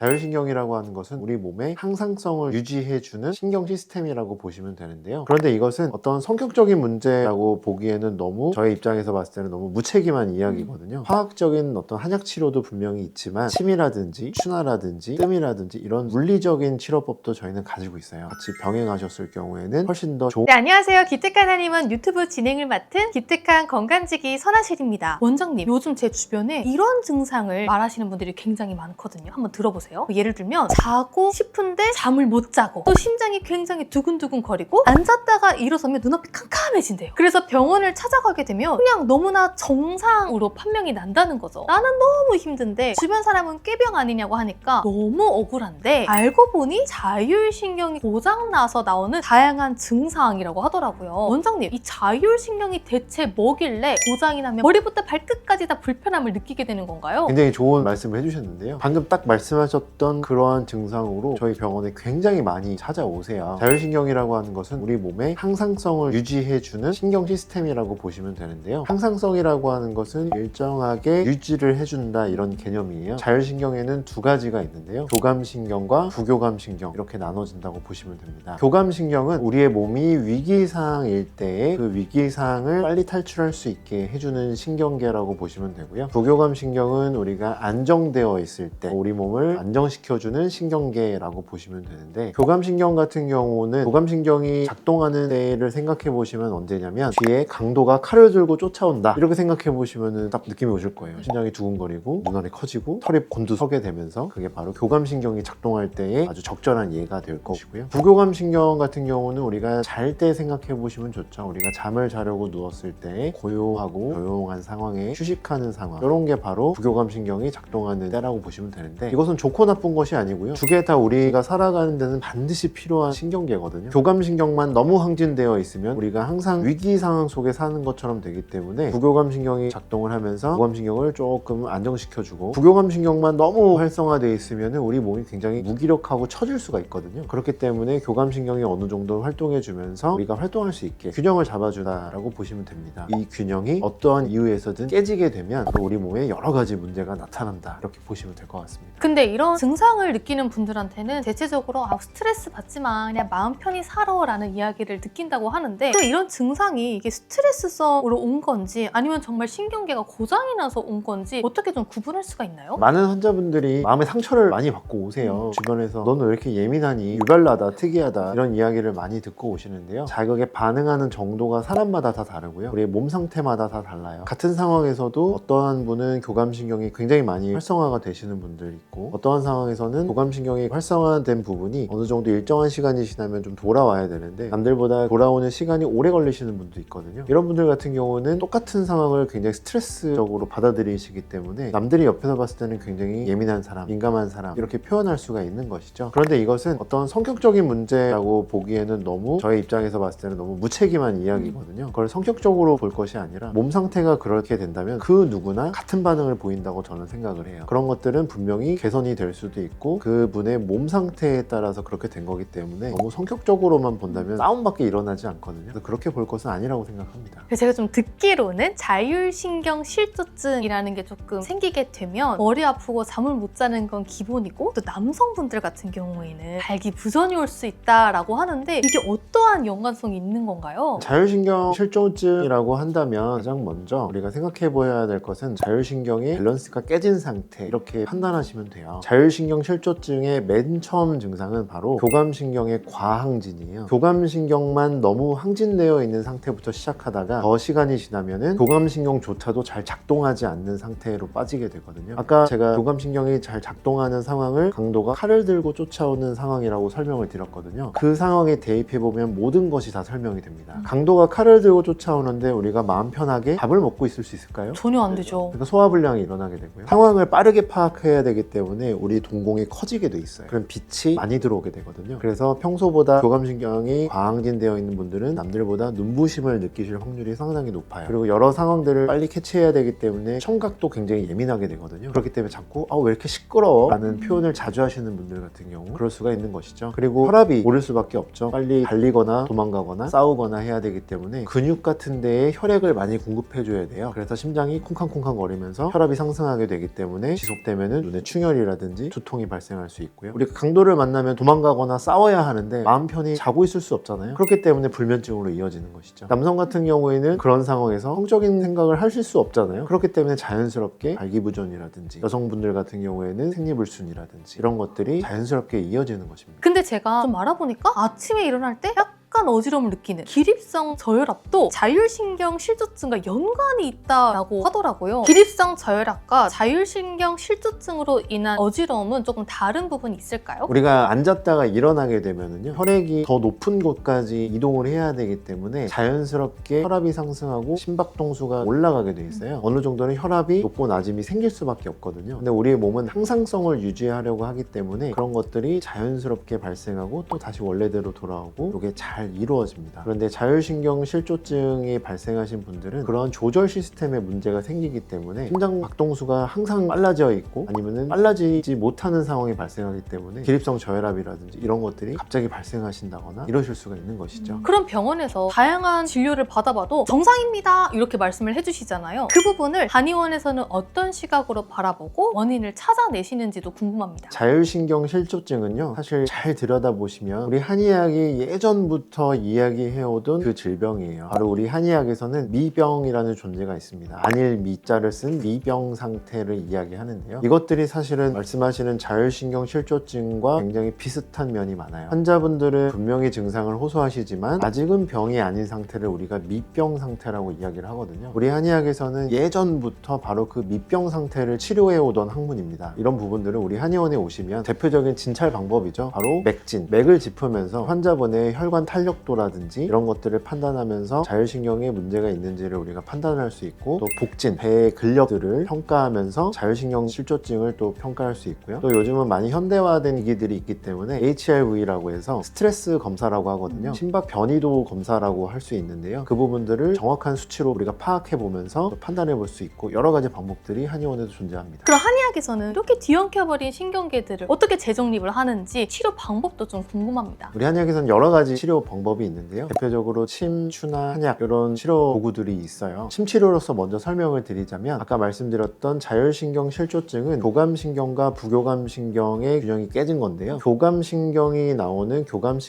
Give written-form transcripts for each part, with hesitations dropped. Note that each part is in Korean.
자율신경이라고 하는 것은 우리 몸의 항상성을 유지해주는 신경 시스템이라고 보시면 되는데요. 그런데 이것은 어떤 성격적인 문제라고 보기에는 너무 저의 입장에서 봤을 때는 너무 무책임한 이야기거든요. 화학적인 어떤 한약 치료도 분명히 있지만 침이라든지 추나라든지 뜸이라든지 이런 물리적인 치료법도 저희는 가지고 있어요. 같이 병행하셨을 경우에는 훨씬 더 좋은. 네, 안녕하세요. 기특한 한의원 유튜브 진행을 맡은 기특한 건강지기 선아실입니다. 원장님, 요즘 제 주변에 이런 증상을 말하시는 분들이 굉장히 많거든요. 한번 들어보세요. 예를 들면 자고 싶은데 잠을 못 자고, 또 심장이 굉장히 두근두근 거리고, 앉았다가 일어서면 눈앞이 캄캄해진대요. 그래서 병원을 찾아가게 되면 그냥 너무나 정상으로 판명이 난다는 거죠. 나는 너무 힘든데 주변 사람은 꾀병 아니냐고 하니까 너무 억울한데, 알고 보니 자율신경이 고장나서 나오는 다양한 증상이라고 하더라고요. 원장님, 이 자율신경이 대체 뭐길래 고장이 나면 머리부터 발끝까지 다 불편함을 느끼게 되는 건가요? 굉장히 좋은 말씀을 해주셨는데요. 방금 딱 말씀하셨던 그러한 증상으로 저희 병원에 굉장히 많이 찾아오세요. 자율신경이라고 하는 것은 우리 몸의 항상성을 유지해주는 신경 시스템이라고 보시면 되는데요. 항상성이라고 하는 것은 일정하게 유지를 해준다, 이런 개념이에요. 자율신경에는 두 가지가 있는데요. 교감신경과 부교감신경, 이렇게 나눠진다고 보시면 됩니다. 교감신경은 우리의 몸이 위기상황일 때에 그 위기상황을 빨리 탈출할 수 있게 해주는 신경계라고 보시면 되고요. 부교감신경은 우리가 안정되어 있을 때 우리 몸을 안정시켜주는 신경계라고 보시면 되는데, 교감신경 같은 경우는 교감신경이 작동하는 때를 생각해 보시면 언제냐면 뒤에 강도가 칼을 들고 쫓아온다, 이렇게 생각해 보시면 딱 느낌이 오실 거예요. 심장이 두근거리고 눈알이 커지고 털이 곤두서게 되면서, 그게 바로 교감신경이 작동할 때의 아주 적절한 예가 될 것이고요. 부교감신경 같은 경우는 우리가 잘 때 생각해 보시면 좋죠. 우리가 잠을 자려고 누웠을 때 고요하고 조용한 상황에 휴식하는 상황, 이런 게 바로 부교감신경이 작동하는 때라고 보시면 되는데, 이것은 좋고 나쁜 것이 아니고요. 두 개 다 우리가 살아가는 데는 반드시 필요한 신경계거든요. 교감신경만 너무 항진되어 있으면 우리가 항상 위기 상황 속에 사는 것처럼 되기 때문에 부교감신경이 작동을 하면서 교감신경을 조금 안정시켜주고, 부교감신경만 너무 활성화되어 있으면 우리 몸이 굉장히 무기력하고 처질 수가 있거든요. 그렇기 때문에 교감신경이 어느 정도 활동해주면서 우리가 활동할 수 있게 균형을 잡아주다라고 보시면 됩니다. 이 균형이 어떠한 이유에서든 깨지게 되면 우리 몸에 여러 가지 문제가 나타난다, 이렇게 보시면 될 것 같습니다. 근데 이런 증상을 느끼는 분들한테는 대체적으로 스트레스 받지 마, 그냥 마음 편히 살아 라는 이야기를 느낀다고 하는데, 또 이런 증상이 이게 스트레스성으로 온 건지 아니면 정말 신경계가 고장이 나서 온 건지 어떻게 좀 구분할 수가 있나요? 많은 환자분들이 마음의 상처를 많이 받고 오세요. 주변에서 너는 왜 이렇게 예민하니, 유별나다, 특이하다, 이런 이야기를 많이 듣고 오시는데요. 자극에 반응하는 정도가 사람마다 다 다르고요. 우리의 몸 상태마다 다 달라요. 같은 상황에서도 어떠한 분은 교감신경이 굉장히 많이 활성화가 되시는 분들이 있고, 어떠한 상황에서는 교감신경이 활성화된 부분이 어느 정도 일정한 시간이 지나면 좀 돌아와야 되는데 남들보다 돌아오는 시간이 오래 걸리시는 분도 있거든요. 이런 분들 같은 경우는 똑같은 상황을 굉장히 스트레스적으로 받아들이시기 때문에 남들이 옆에서 봤을 때는 굉장히 예민한 사람, 민감한 사람, 이렇게 표현할 수가 있는 것이죠. 그런데 이것은 어떤 성격적인 문제라고 보기에는 너무 저의 입장에서 봤을 때는 너무 무책임한 이야기거든요. 그걸 성격적으로 볼 것이 아니라 몸 상태가 그렇게 된다면 그 누구나 같은 반응을 보인다고 저는 생각을 해요. 그런 것들은 분명히 개선이 될 수도 있고 그분의 몸 상태에 따라서 그렇게 된 거기 때문에 너무 성격적으로만 본다면 싸움밖에 일어나지 않거든요. 그래서 그렇게 볼 것은 아니라고 생각합니다. 제가 좀 듣기로는 자율신경 실조증이라는 게 조금 생기게 되면 머리 아프고 잠을 못 자는 건 기본이고, 또 남성분들 같은 경우에는 발기부전이 올 수 있다라고 하는데, 이게 어떠한 연관성이 있는 건가요? 자율신경 실조증이라고 한다면 가장 먼저 우리가 생각해 보아야 될 것은 자율신경의 밸런스가 깨진 상태, 이렇게 판단하시면 돼요. 자율신경 실조증의 맨 처음 증상은 바로 교감신경의 과항진이에요. 교감신경만 너무 항진되어 있는 상태부터 시작하다가 더 시간이 지나면은 교감신경조차도 잘 작동하지 않는 상태로 빠지게 되거든요. 아까 제가 교감신경이 잘 작동하는 상황을 강도가 칼을 들고 쫓아오는 상황이라고 설명을 드렸거든요. 그 상황에 대입해보면 모든 것이 다 설명이 됩니다. 강도가 칼을 들고 쫓아오는데 우리가 마음 편하게 밥을 먹고 있을 수 있을까요? 전혀 안 되죠. 그러니까 소화불량이 일어나게 되고요. 상황을 빠르게 파악해야 되기 때문에 우리 동공이 커지게 돼 있어요. 그럼 빛이 많이 들어오게 되거든요. 그래서 평소보다 교감신경이 과항진되어 있는 분들은 남들보다 눈부심을 느끼실 확률이 상당히 높아요. 그리고 여러 상황들을 빨리 캐치해야 되기 때문에 청각도 굉장히 예민하게 되거든요. 그렇기 때문에 자꾸 왜 이렇게 시끄러워? 라는 표현을 자주 하시는 분들 같은 경우 그럴 수가 있는 것이죠. 그리고 혈압이 오를 수밖에 없죠. 빨리 달리거나 달리거나 도망가거나 싸우거나 해야 되기 때문에 근육 같은 데에 혈액을 많이 공급해줘야 돼요. 그래서 심장이 쿵쾅쿵쾅 거리면서 혈압이 상승하게 되기 때문에 지속되면 눈에 충혈이라든지 두통이 발생할 수 있고요. 우리가 강도를 만나면 도망가거나 싸워야 하는데 마음 편히 자고 있을 수 없잖아요. 그렇기 때문에 불면증으로 이어지는 것이죠. 남성 같은 경우에는 그런 상황에서 성적인 생각을 하실 수 없잖아요. 그렇기 때문에 자연스럽게 발기부전이라든지 여성분들 같은 경우에는 생리불순이라든지 이런 것들이 자연스럽게 이어지는 것입니다. 근데 제가 좀 알아보니까 아침에 일어날 때 약간 어지러움을 느끼는 기립성 저혈압도 자율신경 실조증과 연관이 있다라고 하더라고요. 기립성 저혈압과 자율신경 실조증으로 인한 어지러움은 조금 다른 부분이 있을까요? 우리가 앉았다가 일어나게 되면은요, 혈액이 더 높은 곳까지 이동을 해야 되기 때문에 자연스럽게 혈압이 상승하고 심박동수가 올라가게 돼 있어요. 어느 정도는 혈압이 높고 낮음이 생길 수밖에 없거든요. 근데 우리의 몸은 항상성을 유지하려고 하기 때문에 그런 것들이 자연스럽게 발생하고 또 다시 원래대로 돌아오고 이게 잘 이루어집니다. 그런데 자율신경 실조증이 발생하신 분들은 그런 조절 시스템에 문제가 생기기 때문에 심장 박동수가 항상 빨라져 있고 아니면은 빨라지지 못하는 상황이 발생하기 때문에 기립성 저혈압이라든지 이런 것들이 갑자기 발생하신다거나 이러실 수가 있는 것이죠. 그럼 병원에서 다양한 진료를 받아봐도 정상입니다 이렇게 말씀을 해주시잖아요. 그 부분을 한의원에서는 어떤 시각으로 바라보고 원인을 찾아내시는지도 궁금합니다. 자율신경 실조증은요, 사실 잘 들여다보시면 우리 한의학이 예전부터 이야기해오던 그 질병이에요. 바로 우리 한의학에서는 미병이라는 존재가 있습니다. 안일 미자를 쓴 미병 상태를 이야기하는데요. 이것들이 사실은 말씀하시는 자율신경 실조증과 굉장히 비슷한 면이 많아요. 환자분들은 분명히 증상을 호소하시지만 아직은 병이 아닌 상태를 우리가 미병 상태라고 이야기를 하거든요. 우리 한의학에서는 예전부터 바로 그 미병 상태를 치료해오던 학문입니다. 이런 부분들은 우리 한의원에 오시면 대표적인 진찰 방법이죠. 바로 맥진, 맥을 짚으면서 환자분의 혈관 탄력도라든지 이런 것들을 판단하면서 자율신경에 문제가 있는지를 우리가 판단할 수 있고, 또 복진, 배의 근력들을 평가하면서 자율신경 실조증을 또 평가할 수 있고요. 또 요즘은 많이 현대화된 기기들이 있기 때문에 HRV라고 해서 스트레스 검사라고 하거든요. 심박 변이도 검사라고 할 수 있는데요. 그 부분들을 정확한 수치로 우리가 파악해 보면서 판단해 볼 수 있고 여러 가지 방법들이 한의원에도 존재합니다. 그럼 한의학에서는 이렇게 뒤엉켜버린 신경계들을 어떻게 재정립을 하는지 치료 방법도 좀 궁금합니다. 우리 한의학에서는 여러 가지 치료 방법이 있는데요. 대표적으로 침, 추나 한약 이런 치료 도구들이 있어요. 침 치료로서 먼저 설명을 드리자면 아까 말씀드렸던 자율신경 실조증은 교감신경과 부교감신경의 균형이 깨진 건데요. 교감신경이 나오는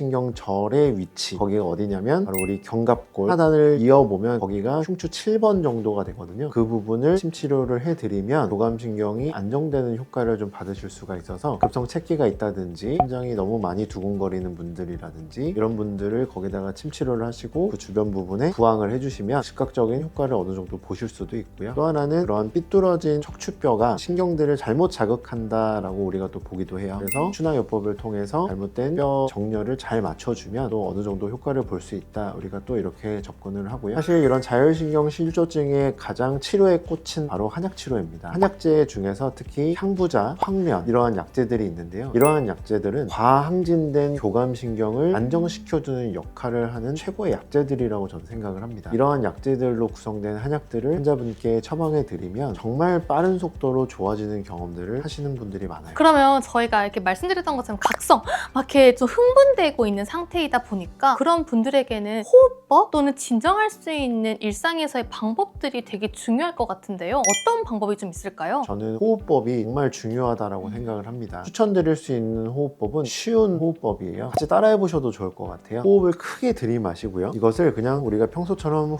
교감신경절의 위치, 거기가 어디냐면 바로 우리 견갑골 하단을 이어보면 거기가 흉추 7번 정도가 되거든요. 그 부분을 침 치료를 해드리면 교감신경이 안정되는 효과를 좀 받으실 수가 있어서 급성 체기가 있다든지 심장이 너무 많이 두근거리는 분들이라든지 이런 분들을 거기다가 침 치료를 하시고 그 주변 부분에 부항을 해주시면 즉각적인 효과를 어느 정도 보실 수도 있고요. 또 하나는 그런 삐뚤어진 척추뼈가 신경들을 잘못 자극한다라고 우리가 또 보기도 해요. 그래서 추나요법을 통해서 잘못된 뼈 정렬을 잘 맞춰주면 또 어느 정도 효과를 볼 수 있다. 우리가 또 이렇게 접근을 하고요. 사실 이런 자율신경 실조증의 가장 치료의 꽃은 바로 한약 치료입니다. 한약재 중에서 특히 향부자, 황련 이러한 약재들이 있는데요. 이러한 약재들은 과항진된 교감신경을 안정시켜주는 역할을 하는 최고의 약재들이라고 저는 생각을 합니다. 이러한 약재들로 구성된 한약들을 환자분께 처방해 드리면 정말 빠른 속도로 좋아지는 경험들을 하시는 분들이 많아요. 그러면 저희가 이렇게 말씀드렸던 것처럼 각성, 막 이렇게 좀 흥분되고 있는 상태이다 보니까 그런 분들에게는 호흡법 또는 진정할 수 있는 일상에서의 방법들이 되게 중요할 것 같은데요. 어떤 방법이 좀 있을까요? 저는 호흡법이 정말 중요하다고 생각을 합니다. 추천드릴 수 있는 호흡법은 쉬운 호흡법이에요. 같이 따라해 보셔도 좋을 것 같아요. 호흡을 크게 들이마시고요. 이것을 그냥 우리가 평소처럼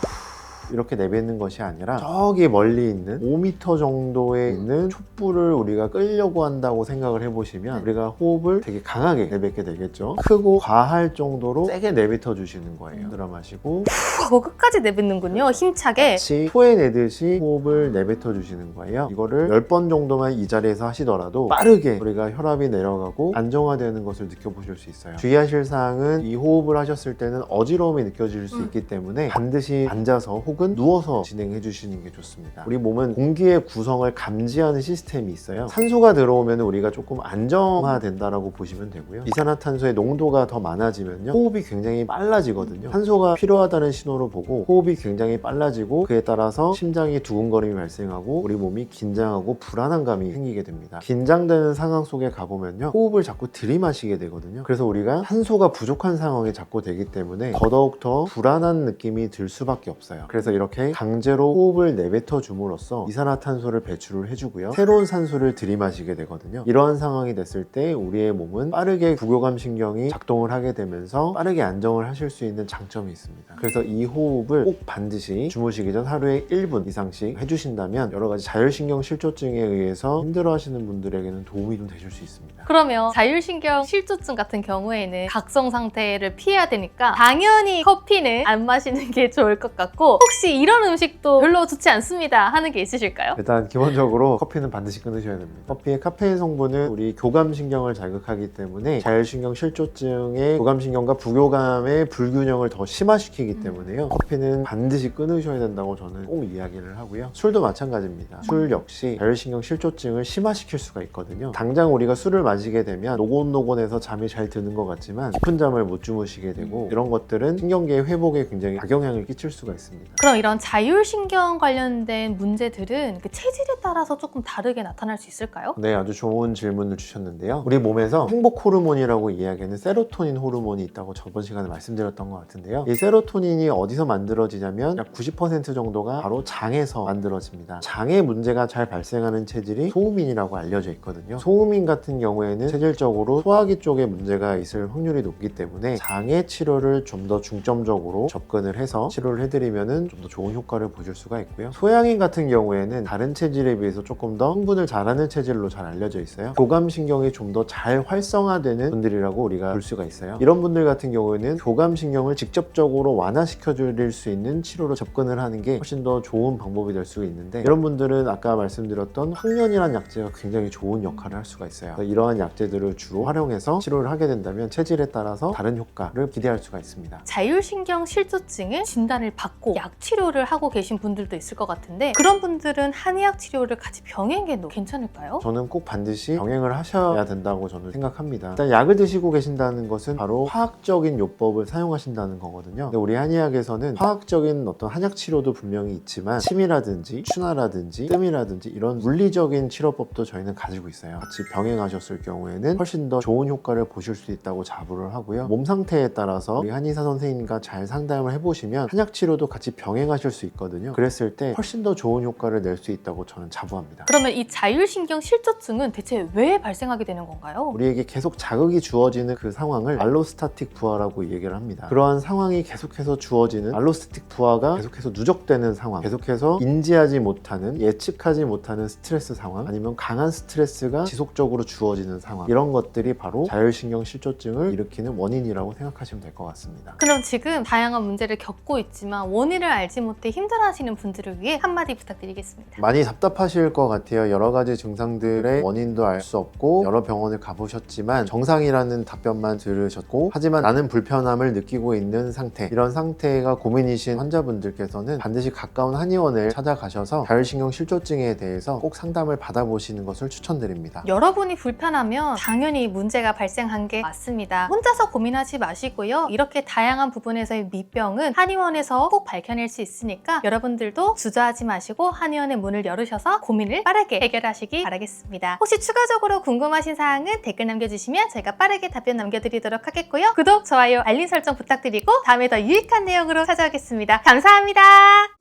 이렇게 내뱉는 것이 아니라 저기 멀리 있는 5m 정도에 있는 촛불을 우리가 끌려고 한다고 생각을 해보시면 우리가 호흡을 되게 강하게 내뱉게 되겠죠. 크고 과할 정도로 세게 내뱉어 주시는 거예요. 들어마시고 하고 끝까지 내뱉는군요. 힘차게. 같이 토해내듯이 호흡을 내뱉어 주시는 거예요. 이거를 10번 정도만 이 자리에서 하시더라도 빠르게 우리가 혈압이 내려가고 안정화되는 것을 느껴보실 수 있어요. 주의하실 사항은 이 호흡을 하셨을 때는 어지러움이 느껴질 수 있기 때문에 반드시 앉아서 호흡 혹은 누워서 진행해 주시는 게 좋습니다. 우리 몸은 공기의 구성을 감지하는 시스템이 있어요. 산소가 들어오면 우리가 조금 안정화된다라고 보시면 되고요. 이산화탄소의 농도가 더 많아지면요, 호흡이 굉장히 빨라지거든요. 산소가 필요하다는 신호로 보고 호흡이 굉장히 빨라지고, 그에 따라서 심장이 두근거림이 발생하고 우리 몸이 긴장하고 불안한 감이 생기게 됩니다. 긴장되는 상황 속에 가보면요, 호흡을 자꾸 들이마시게 되거든요. 그래서 우리가 산소가 부족한 상황이 자꾸 되기 때문에 더더욱 더 불안한 느낌이 들 수밖에 없어요. 그래서 이렇게 강제로 호흡을 내뱉어 줌으로써 이산화탄소를 배출을 해주고요, 새로운 산소를 들이마시게 되거든요. 이러한 상황이 됐을 때 우리의 몸은 빠르게 부교감 신경이 작동을 하게 되면서 빠르게 안정을 하실 수 있는 장점이 있습니다. 그래서 이 호흡을 꼭 반드시 주무시기 전 하루에 1분 이상씩 해주신다면 여러 가지 자율신경 실조증에 의해서 힘들어하시는 분들에게는 도움이 좀 되실 수 있습니다. 그러면 자율신경 실조증 같은 경우에는 각성 상태를 피해야 되니까 당연히 커피는 안 마시는 게 좋을 것 같고, 혹시 이런 음식도 별로 좋지 않습니다 하는 게 있으실까요? 일단 기본적으로 커피는 반드시 끊으셔야 됩니다. 커피의 카페인 성분은 우리 교감신경을 자극하기 때문에 자율신경 실조증의 교감신경과 부교감의 불균형을 더 심화시키기 때문에요, 커피는 반드시 끊으셔야 된다고 저는 꼭 이야기를 하고요. 술도 마찬가지입니다. 술 역시 자율신경 실조증을 심화시킬 수가 있거든요. 당장 우리가 술을 마시게 되면 노곤노곤해서 잠이 잘 드는 것 같지만 깊은 잠을 못 주무시게 되고, 이런 것들은 신경계의 회복에 굉장히 악영향을 끼칠 수가 있습니다. 그럼 이런 자율신경 관련된 문제들은 그 체질에 따라서 조금 다르게 나타날 수 있을까요? 네, 아주 좋은 질문을 주셨는데요. 우리 몸에서 행복 호르몬이라고 이야기하는 세로토닌 호르몬이 있다고 저번 시간에 말씀드렸던 것 같은데요. 이 세로토닌이 어디서 만들어지냐면 약 90% 정도가 바로 장에서 만들어집니다. 장에 문제가 잘 발생하는 체질이 소음인이라고 알려져 있거든요. 소음인 같은 경우에는 체질적으로 소화기 쪽에 문제가 있을 확률이 높기 때문에 장의 치료를 좀 더 중점적으로 접근을 해서 치료를 해드리면 좀 더 좋은 효과를 보실 수가 있고요. 소양인 같은 경우에는 다른 체질에 비해서 조금 더 흥분을 잘하는 체질로 잘 알려져 있어요. 교감신경이 좀 더 잘 활성화되는 분들이라고 우리가 볼 수가 있어요. 이런 분들 같은 경우에는 교감신경을 직접적으로 완화시켜 드릴 수 있는 치료로 접근을 하는 게 훨씬 더 좋은 방법이 될 수 있는데, 이런 분들은 아까 말씀드렸던 황련이라는 약제가 굉장히 좋은 역할을 할 수가 있어요. 이러한 약제들을 주로 활용해서 치료를 하게 된다면 체질에 따라서 다른 효과를 기대할 수가 있습니다. 자율신경 실조증을 진단을 받고 약 치료를 하고 계신 분들도 있을 것 같은데, 그런 분들은 한의학 치료를 같이 병행해도 괜찮을까요? 저는 꼭 반드시 병행을 하셔야 된다고 저는 생각합니다. 일단 약을 드시고 계신다는 것은 바로 화학적인 요법을 사용하신다는 거거든요. 근데 우리 한의학에서는 화학적인 어떤 한약 치료도 분명히 있지만 침이라든지 추나라든지 뜸이라든지 이런 물리적인 치료법도 저희는 가지고 있어요. 같이 병행하셨을 경우에는 훨씬 더 좋은 효과를 보실 수 있다고 자부를 하고요. 몸 상태에 따라서 우리 한의사 선생님과 잘 상담을 해보시면 한약 치료도 같이 병행하실 수 있거든요. 그랬을 때 훨씬 더 좋은 효과를 낼 수 있다고 저는 자부합니다. 그러면 이 자율신경 실조증은 대체 왜 발생하게 되는 건가요? 우리에게 계속 자극이 주어지는 그 상황을 알로스타틱 부하라고 얘기를 합니다. 그러한 상황이 계속해서 주어지는 알로스타틱 부하가 계속해서 누적되는 상황, 계속해서 인지하지 못하는, 예측하지 못하는 스트레스 상황, 아니면 강한 스트레스가 지속적으로 주어지는 상황, 이런 것들이 바로 자율신경 실조증을 일으키는 원인이라고 생각하시면 될 것 같습니다. 그럼 지금 다양한 문제를 겪고 있지만 원인을 알지 못해 힘들어하시는 분들을 위해 한마디 부탁드리겠습니다. 많이 답답하실 것 같아요. 여러 가지 증상들의 원인도 알 수 없고 여러 병원을 가보셨지만 정상이라는 답변만 들으셨고, 하지만 나는 불편함을 느끼고 있는 상태, 이런 상태가 고민이신 환자분들께서는 반드시 가까운 한의원을 찾아가셔서 자율신경 실조증에 대해서 꼭 상담을 받아보시는 것을 추천드립니다. 여러분이 불편하면 당연히 문제가 발생한 게 맞습니다. 혼자서 고민하지 마시고요. 이렇게 다양한 부분에서의 미병은 한의원에서 꼭 밝혀낼 수 있으니까 여러분들도 주저하지 마시고 한의원의 문을 열으셔서 고민을 빠르게 해결하시기 바라겠습니다. 혹시 추가적으로 궁금하신 사항은 댓글 남겨주시면 저희가 빠르게 답변 남겨드리도록 하겠고요. 구독, 좋아요, 알림 설정 부탁드리고 다음에 더 유익한 내용으로 찾아오겠습니다. 감사합니다.